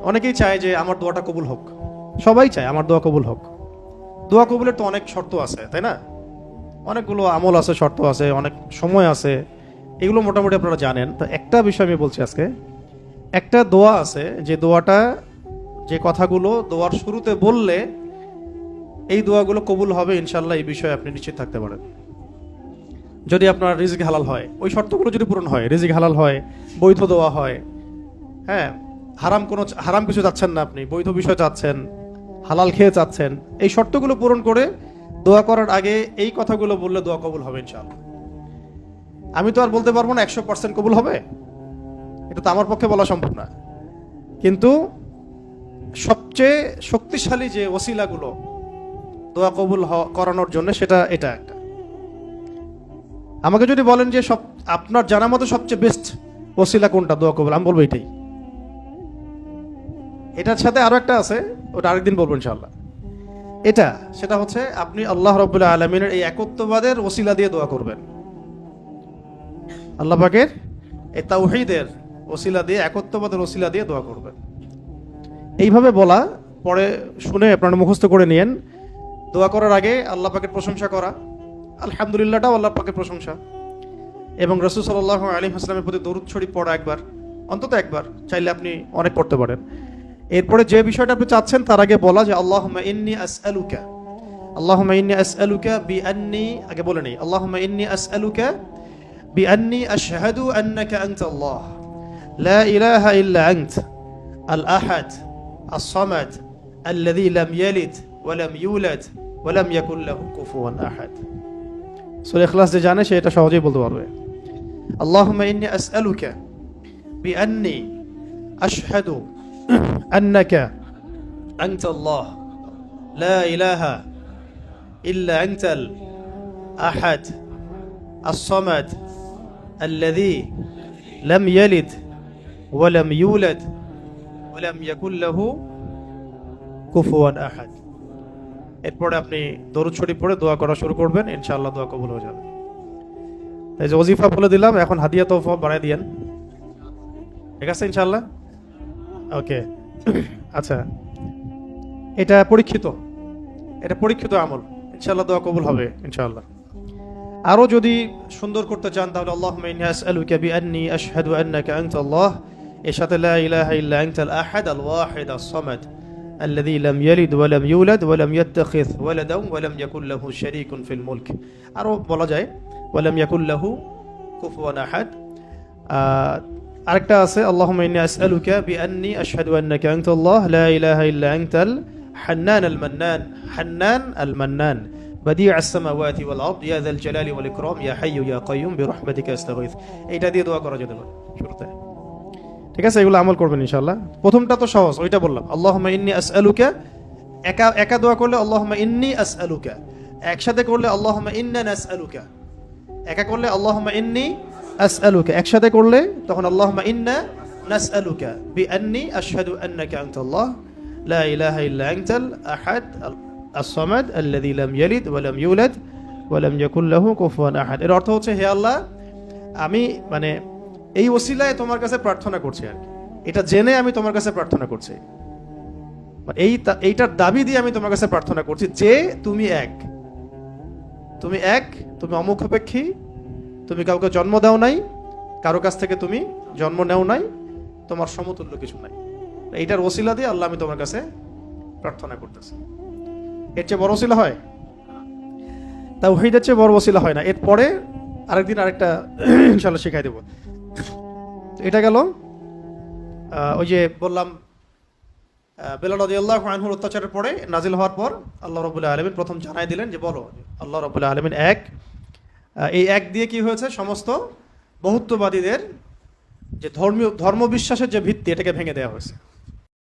অনেকেই চায় যে আমার দোয়াটা কবুল হোক, সবাই চায় আমার দোয়া কবুল হোক। দোয়া কবুলের তো অনেক শর্ত আছে, তাই না? অনেকগুলো আমল আছে, শর্ত আছে, অনেক সময় আছে, এগুলো মোটামুটি আপনারা জানেন। তো একটা বিষয় আমি বলছি আজকে, একটা দোয়া আছে যে দোয়াটা, যে কথাগুলো দোয়ার শুরুতে বললে এই দোয়াগুলো কবুল হবে ইনশাল্লাহ, এই বিষয়ে আপনি নিশ্চিত থাকতে পারেন। যদি আপনার রিজিক হালাল হয়, ওই শর্তগুলো যদি পূরণ হয়, রিজিক হালাল হয়, বৈধ দোয়া হয়, হ্যাঁ, হারাম কিছু চাচ্ছেন না, আপনি বৈধ বিষয় চাচ্ছেন, হালাল খেয়ে চাচ্ছেন, এই শর্তগুলো পূরণ করে দোয়া করার আগে এই কথাগুলো বললে দোয়া কবুল হবে ইনশাআল্লাহ। আমি তো আর বলতে পারবো না 100% কবুল হবে, এটা তো আমার পক্ষে বলা সম্ভব না, কিন্তু সবচেয়ে শক্তিশালী যে ওসিলাগুলো দোয়া কবুল করানোর জন্য, সেটা এটা একটা। আমাকে যদি বলেন যে আপনার জানা মতো সবচেয়ে বেস্ট ওসিলা কোনটা দোয়া কবুল, আমি বলবো এটাই। এটার সাথে আরো একটা আছে, ওটা আরেকদিন বলবো ইনশাআল্লাহ। সেটা হচ্ছে আপনি আল্লাহ রাব্বুল আলামিনের এই একত্ববাদের ওসিলা দিয়ে দোয়া করবেন। আল্লাহ পাকের এই তাওহীদের ওসিলা দিয়ে, একত্ববাদের ওসিলা দিয়ে দোয়া করবেন। এইভাবে বলা, পরে শুনে আপনারা মুখস্থ করে নিয়েন। দোয়া করার আগে আল্লাহ পাকের প্রশংসা করা, আলহামদুলিল্লাহটাও আল্লাহ পাকের প্রশংসা, এবং রাসূল সাল্লাল্লাহু আলাইহি ওয়াসাল্লামের প্রতি দরুদ শরীফ পড়া একবার, অন্তত একবার, চাইলে আপনি অনেক পড়তে পারেন। এরপরে যে বিষয়টা আপনি চাচ্ছেন তার আগে বলা যে আল্লাহুম্মা ইন্নী আসআলুকা বিআন্নী, আগে বলে নেই, আল্লাহুম্মা ইন্নী আসআলুকা বিআন্নী আশহাদু আন্নাকা আনতাল্লাহ লা ইলাহা ইল্লা আনত আল আহাদ আস-সামাদ আল্লাযী লাম ইয়ালিদ ওয়া লাম ইউলাদ ওয়া লাম ইয়াকুল লাহু কুফুয়ান আহাদ। সূরা ইখলাস যে জানে সে এটা সহজেই বলতে পারবে। আল্লাহুম্মা ইন্নী আসআলুকা বিআন্নী আশহাদু আন্নাকা আনতাল্লাহ লা ইলাহা ইল্লা আনতাল আহাদ আস-সামাদ আল্লাযী লাম ইয়ালিদ ওয়া লাম ইউলাদ ওয়া লাম ইয়াকুল লাহু কুফুয়ান আহাদ। এরপরে আপনি দরুদ শরীফ পড়ে দোয়া করা শুরু করবেন, ইনশাআল্লাহ দোয়া কবুল হয়ে যাবে। এই যে ওজিফা বলে দিলাম, এখন হাদিয়া তোফা বাড়াই দিয়েন, ঠিক আছে ইনশাআল্লাহ? ওকে। আচ্ছা, এটা পরীক্ষিত আমল, ইনশাআল্লাহ দোয়া কবুল হবে ইনশাআল্লাহ। আরো যদি সুন্দর করতে চান তাহলে আল্লাহুম্মা ইন্নী আসআলুকা বিআন্নী আশহাদু আন্নাকা আনতাল্লাহ, এর সাথে লা ইলাহা ইল্লা আনতাল আহাদ আল ওয়াহিদ আস-সামাদ আল্লাযী লাম ইয়ালিদ ওয়া লাম ইউলাদ ওয়া লাম ইয়াত্তাখিয ওয়ালাদান ওয়া লাম ইয়াকুল লাহু শারীকুন ফিল মুলক। আরো বলা যায় ওয়া লাম ইয়াকুল লাহু কুফুয়ান আহাদ। আরেকটা আছে আল্লাহুম্মা ইন্নী আসআলুকা বিআন্নী আশহাদু আন্নাকা আনতাল্লাহ লা ইলাহা ইল্লা আনতাল হান্নান আল মান্নান بديع السماوات والأرض يا ذا الجلال والإكرام يا حي يا قيوم برحمتك أستغيث। এইটা দিয়ে দোয়া করা যেতে পারে শুরুতে, ঠিক আছে? এগুলো আমল করবেন ইনশাআল্লাহ। প্রথমটা তো সহজ, ওইটা বললাম, আল্লাহুম্মা ইন্নী আসআলুকা। একা দোয়া করলে আল্লাহুম্মা ইন্নী আসআলুকা, একসাথে করলে আল্লাহুম্মা ইন্না নাসআলুকা। একা করলে আল্লাহুম্মা ইন্নী আসআলুকা, একসাথে করলে তখন আল্লাহুম্মা ইন্না নাসআলুকা বিআন্নী আশহাদু আন্নাকা আনতাল্লাহ লা ইলাহা ইল্লা আনতাল আহাদ as-samad alladhi lam yalid wa lam yulad wa lam yakul lahu kufuwan ahad। এর অর্থ হচ্ছে, হে আল্লাহ, আমি মানে এই ওসিলায় তোমার কাছে প্রার্থনা করছি, আর এটা জেনে আমি তোমার কাছে প্রার্থনা করছি, এইটার দাবি দিয়ে আমি তোমার কাছে প্রার্থনা করছি যে তুমি এক, তুমি অমুখাপেক্ষী, তুমি কাউকে জন্ম দাও নাই, কারো কাছ থেকে তুমি জন্ম নেও নাই, তোমার সমতুল্য কিছু নাই। এইটার ওসিলা দিয়ে আল্লাহ আমি তোমার কাছে প্রার্থনা করতেছি। এর চেয়ে বড় ওসিলা হয়? তাওহীদের চেয়ে বড় ওসিলা হয় না। এরপরে আরেকদিন আরেকটা ইনশাআল্লাহ শিখাই দেব। এটা গেল ওই যে বললাম বেলাল রাদিয়াল্লাহু আনহুর অত্যাচারের পরে নাজিল হওয়ার পর আল্লাহ রাব্বুল আলামিন প্রথম জানাই দিলেন যে বলো আল্লাহ রাব্বুল আলামিন এক। এই এক দিয়ে কি হয়েছে, সমস্ত বহুত্ববাদীদের যে ধর্মবিশ্বাসের যে ভিত্তি, এটাকে ভেঙে দেওয়া হয়েছে।